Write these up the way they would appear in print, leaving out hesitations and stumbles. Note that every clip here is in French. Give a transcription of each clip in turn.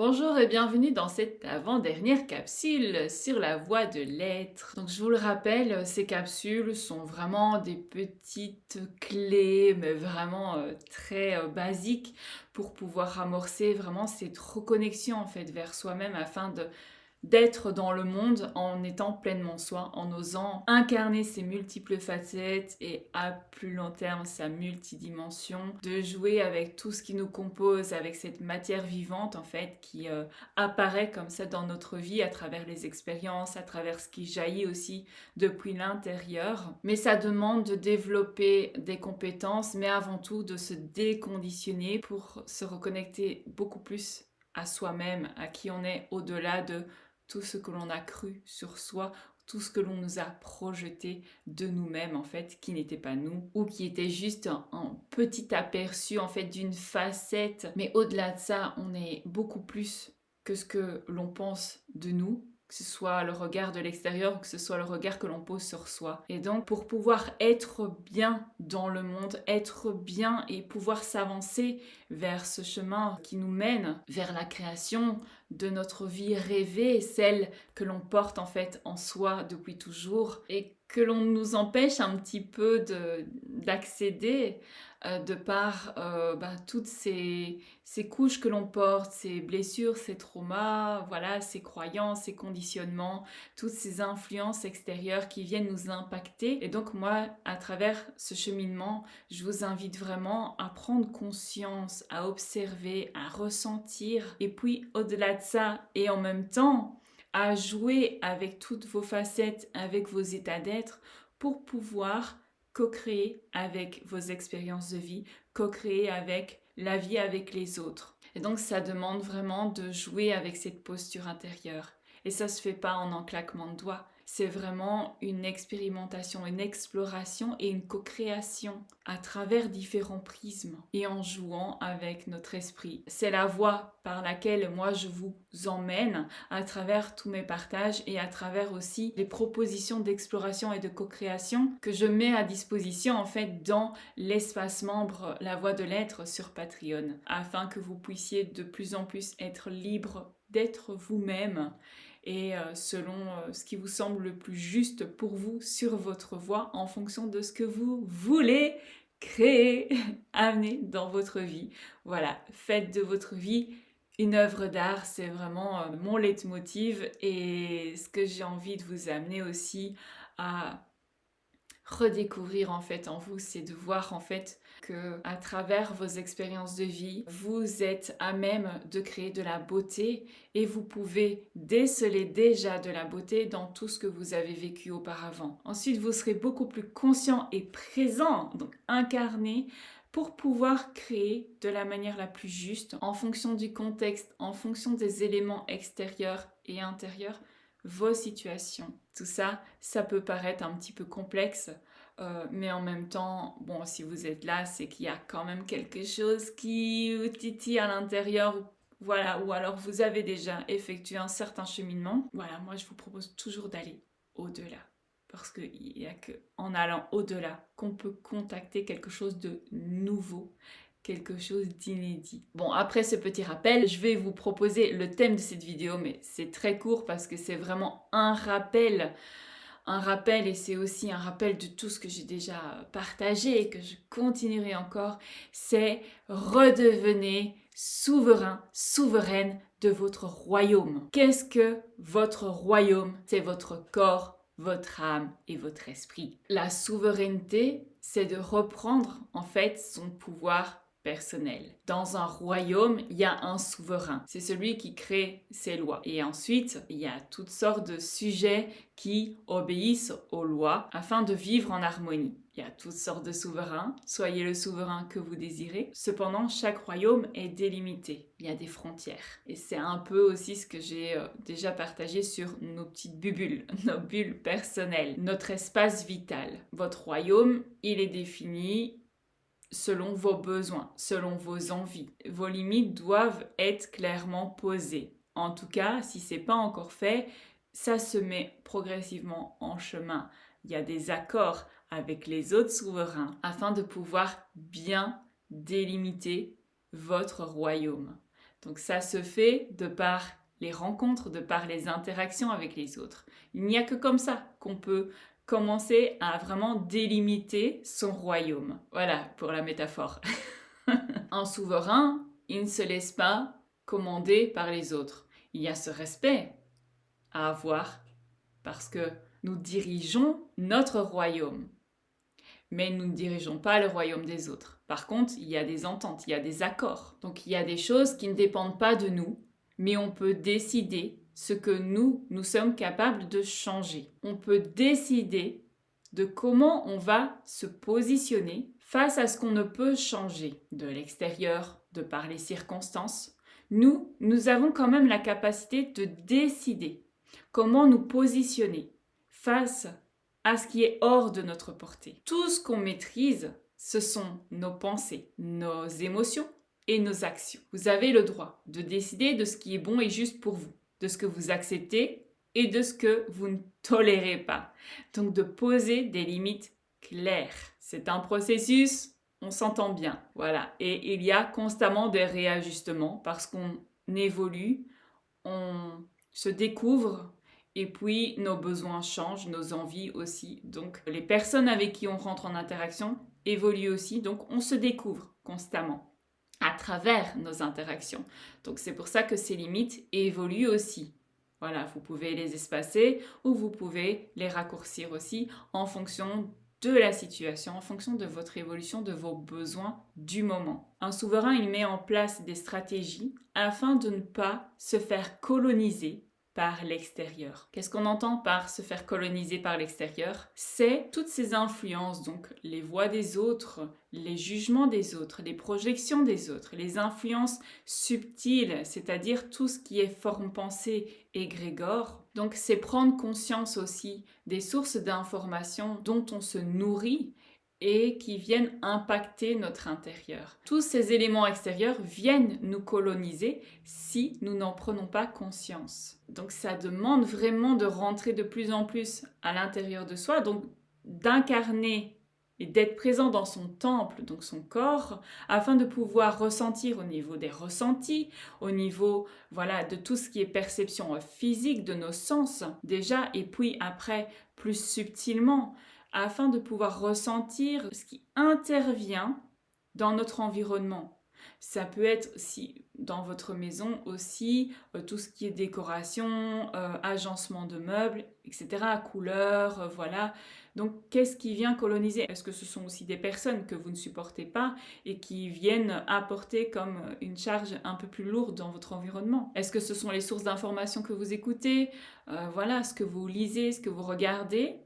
Bonjour et bienvenue dans cette avant-dernière capsule sur la voie de l'être. Donc je vous le rappelle, ces capsules sont vraiment des petites clés, mais vraiment très basiques pour pouvoir amorcer vraiment cette reconnexion en fait vers soi-même afin d'être dans le monde en étant pleinement soi, en osant incarner ses multiples facettes et à plus long terme sa multidimension, de jouer avec tout ce qui nous compose, avec cette matière vivante en fait qui apparaît comme ça dans notre vie à travers les expériences, à travers ce qui jaillit aussi depuis l'intérieur. Mais ça demande de développer des compétences, mais avant tout de se déconditionner pour se reconnecter beaucoup plus à soi-même, à qui on est au-delà de tout ce que l'on a cru sur soi, tout ce que l'on nous a projeté de nous-mêmes en fait, qui n'était pas nous, ou qui était juste un petit aperçu en fait d'une facette. Mais au-delà de ça, on est beaucoup plus que ce que l'on pense de nous, que ce soit le regard de l'extérieur ou que ce soit le regard que l'on pose sur soi. Et donc pour pouvoir être bien dans le monde, être bien et pouvoir s'avancer vers ce chemin qui nous mène vers la création de notre vie rêvée, celle que l'on porte en fait en soi depuis toujours et que l'on nous empêche un petit peu d'accéder de par toutes ces couches que l'on porte, ces blessures, ces traumas, voilà, ces croyances, ces conditionnements, toutes ces influences extérieures qui viennent nous impacter. Et donc moi, à travers ce cheminement, je vous invite vraiment à prendre conscience, à observer, à ressentir, et puis au-delà de ça, et en même temps, à jouer avec toutes vos facettes, avec vos états d'être, pour pouvoir co-créer avec vos expériences de vie, co-créer avec la vie avec les autres. Et donc ça demande vraiment de jouer avec cette posture intérieure. Et ça se fait pas en un claquement de doigts. C'est vraiment une expérimentation, une exploration et une co-création à travers différents prismes et en jouant avec notre esprit. C'est la voie par laquelle moi je vous emmène à travers tous mes partages et à travers aussi les propositions d'exploration et de co-création que je mets à disposition en fait dans l'espace membre La Voie de l'Être sur Patreon afin que vous puissiez de plus en plus être libre d'être vous-même et selon ce qui vous semble le plus juste pour vous sur votre voie en fonction de ce que vous voulez créer, amener dans votre vie. Voilà, faites de votre vie une œuvre d'art, c'est vraiment mon leitmotiv et ce que j'ai envie de vous amener aussi à redécouvrir en fait en vous, c'est de voir en fait que à travers vos expériences de vie, vous êtes à même de créer de la beauté et vous pouvez déceler déjà de la beauté dans tout ce que vous avez vécu auparavant. Ensuite, vous serez beaucoup plus conscient et présent, donc incarné pour pouvoir créer de la manière la plus juste en fonction du contexte, en fonction des éléments extérieurs et intérieurs, vos situations. Tout ça, ça peut paraître un petit peu complexe, mais en même temps, bon, si vous êtes là, c'est qu'il y a quand même quelque chose qui vous titille à l'intérieur, voilà, ou alors vous avez déjà effectué un certain cheminement. Voilà, moi je vous propose toujours d'aller au-delà. Parce qu'il n'y a qu'en allant au-delà qu'on peut contacter quelque chose de nouveau, quelque chose d'inédit. Bon, après ce petit rappel, je vais vous proposer le thème de cette vidéo, mais c'est très court parce que c'est vraiment un rappel et c'est aussi un rappel de tout ce que j'ai déjà partagé et que je continuerai encore, c'est redevenez souverain, souveraine de votre royaume. Qu'est-ce que votre royaume? C'est votre corps, votre âme et votre esprit. La souveraineté, c'est de reprendre en fait son pouvoir personnel. Dans un royaume, il y a un souverain. C'est celui qui crée ses lois. Et ensuite, il y a toutes sortes de sujets qui obéissent aux lois afin de vivre en harmonie. Il y a toutes sortes de souverains, soyez le souverain que vous désirez. Cependant, chaque royaume est délimité. Il y a des frontières. Et c'est un peu aussi ce que j'ai déjà partagé sur nos petites bulles, nos bulles personnelles, notre espace vital. Votre royaume, il est défini selon vos besoins, selon vos envies. Vos limites doivent être clairement posées. En tout cas, si ce n'est pas encore fait, ça se met progressivement en chemin. Il y a des accords avec les autres souverains afin de pouvoir bien délimiter votre royaume. Donc ça se fait de par les rencontres, de par les interactions avec les autres. Il n'y a que comme ça qu'on peut commencer à vraiment délimiter son royaume. Voilà pour la métaphore. Un souverain, il ne se laisse pas commander par les autres. Il y a ce respect à avoir parce que nous dirigeons notre royaume. Mais nous ne dirigeons pas le royaume des autres. Par contre, il y a des ententes, il y a des accords. Donc il y a des choses qui ne dépendent pas de nous, mais on peut décider ce que nous sommes capables de changer. On peut décider de comment on va se positionner face à ce qu'on ne peut changer de l'extérieur, de par les circonstances. Nous avons quand même la capacité de décider comment nous positionner face à ce qui est hors de notre portée. Tout ce qu'on maîtrise, ce sont nos pensées, nos émotions et nos actions. Vous avez le droit de décider de ce qui est bon et juste pour vous, de ce que vous acceptez et de ce que vous ne tolérez pas. Donc de poser des limites claires. C'est un processus, on s'entend bien. Voilà. Et il y a constamment des réajustements parce qu'on évolue, on se découvre. Et puis, nos besoins changent, nos envies aussi. Donc, les personnes avec qui on rentre en interaction évoluent aussi. Donc, on se découvre constamment à travers nos interactions. Donc, c'est pour ça que ces limites évoluent aussi. Voilà, vous pouvez les espacer ou vous pouvez les raccourcir aussi en fonction de la situation, en fonction de votre évolution, de vos besoins du moment. Un souverain, il met en place des stratégies afin de ne pas se faire coloniser par l'extérieur. Qu'est-ce qu'on entend par se faire coloniser par l'extérieur? C'est toutes ces influences, donc les voix des autres, les jugements des autres, les projections des autres, les influences subtiles, c'est-à-dire tout ce qui est forme pensée égrégore. Donc c'est prendre conscience aussi des sources d'informations dont on se nourrit et qui viennent impacter notre intérieur. Tous ces éléments extérieurs viennent nous coloniser si nous n'en prenons pas conscience. Donc ça demande vraiment de rentrer de plus en plus à l'intérieur de soi, donc d'incarner et d'être présent dans son temple, donc son corps, afin de pouvoir ressentir au niveau des ressentis, au niveau de tout ce qui est perception physique de nos sens déjà, et puis après plus subtilement, afin de pouvoir ressentir ce qui intervient dans notre environnement. Ça peut être aussi dans votre maison aussi tout ce qui est décoration, agencement de meubles, etc., couleurs, voilà. Donc qu'est-ce qui vient coloniser? Est-ce que ce sont aussi des personnes que vous ne supportez pas et qui viennent apporter comme une charge un peu plus lourde dans votre environnement? Est-ce que ce sont les sources d'informations que vous écoutez, ce que vous lisez, ce que vous regardez?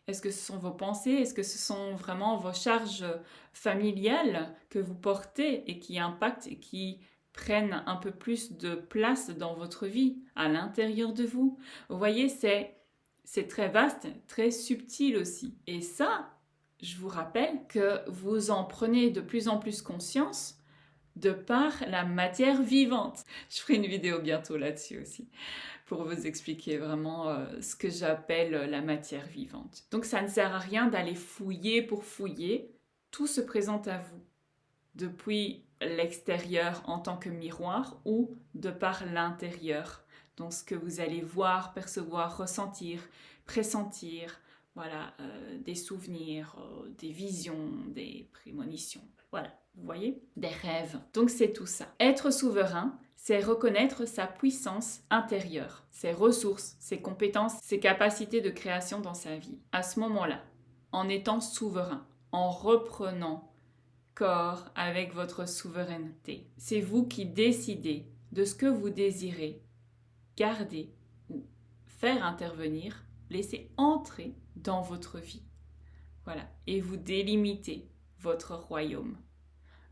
Est-ce que ce sont vos pensées? Est-ce que ce sont vraiment vos charges familiales que vous portez et qui impactent et qui prennent un peu plus de place dans votre vie, à l'intérieur de vous? Vous voyez, c'est très vaste, très subtil aussi. Et ça, je vous rappelle que vous en prenez de plus en plus conscience de par la matière vivante. Je ferai une vidéo bientôt là-dessus aussi, pour vous expliquer vraiment ce que j'appelle la matière vivante. Donc ça ne sert à rien d'aller fouiller pour fouiller, tout se présente à vous, depuis l'extérieur en tant que miroir ou de par l'intérieur. Donc ce que vous allez voir, percevoir, ressentir, pressentir, des souvenirs, des visions, des prémonitions. Voilà, vous voyez? Des rêves. Donc c'est tout ça. Être souverain, c'est reconnaître sa puissance intérieure, ses ressources, ses compétences, ses capacités de création dans sa vie. À ce moment-là, en étant souverain, en reprenant corps avec votre souveraineté, c'est vous qui décidez de ce que vous désirez garder ou faire intervenir, laisser entrer dans votre vie. Voilà, et vous délimitez votre royaume.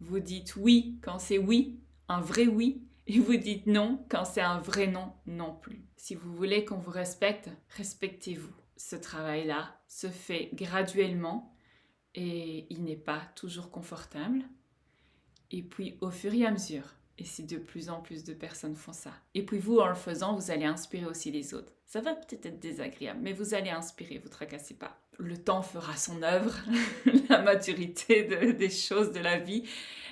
Vous dites oui quand c'est oui, un vrai oui, et vous dites non quand c'est un vrai non, non plus. Si vous voulez qu'on vous respecte, respectez-vous. Ce travail-là se fait graduellement et il n'est pas toujours confortable. Et puis au fur et à mesure, Et si de plus en plus de personnes font ça. Et puis vous, en le faisant, vous allez inspirer aussi les autres. Ça va peut-être être désagréable, mais vous allez inspirer, vous tracassez pas. Le temps fera son œuvre, la maturité des choses de la vie,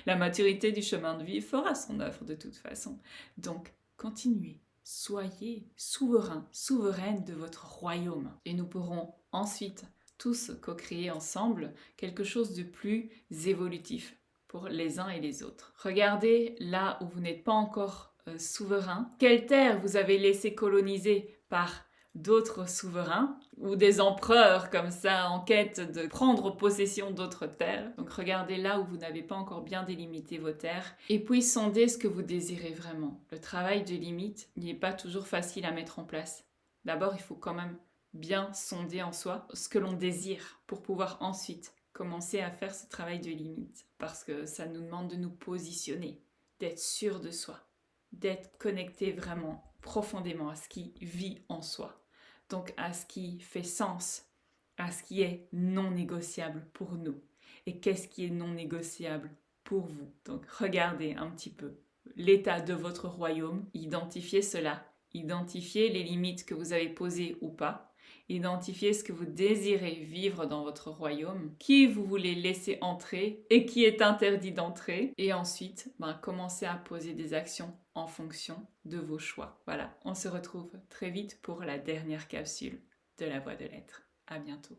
la maturité du chemin de vie fera son œuvre de toute façon. Donc, continuez. Soyez souverains, souveraines de votre royaume. Et nous pourrons ensuite tous co-créer ensemble quelque chose de plus évolutif pour les uns et les autres. Regardez là où vous n'êtes pas encore souverain. Quelle terre vous avez laissé coloniser par d'autres souverains ou des empereurs comme ça en quête de prendre possession d'autres terres. Donc regardez là où vous n'avez pas encore bien délimité vos terres et puis sondez ce que vous désirez vraiment. Le travail de limite n'est pas toujours facile à mettre en place. D'abord, il faut quand même bien sonder en soi ce que l'on désire pour pouvoir ensuite commencer à faire ce travail de limite parce que ça nous demande de nous positionner, d'être sûr de soi, d'être connecté vraiment profondément à ce qui vit en soi. Donc à ce qui fait sens, à ce qui est non négociable pour nous. Et qu'est-ce qui est non négociable pour vous? Donc regardez un petit peu l'état de votre royaume, identifiez cela, identifiez les limites que vous avez posées ou pas, identifiez ce que vous désirez vivre dans votre royaume, qui vous voulez laisser entrer et qui est interdit d'entrer, et ensuite commencez à poser des actions en fonction de vos choix. Voilà, on se retrouve très vite pour la dernière capsule de la voie de l'être. À bientôt.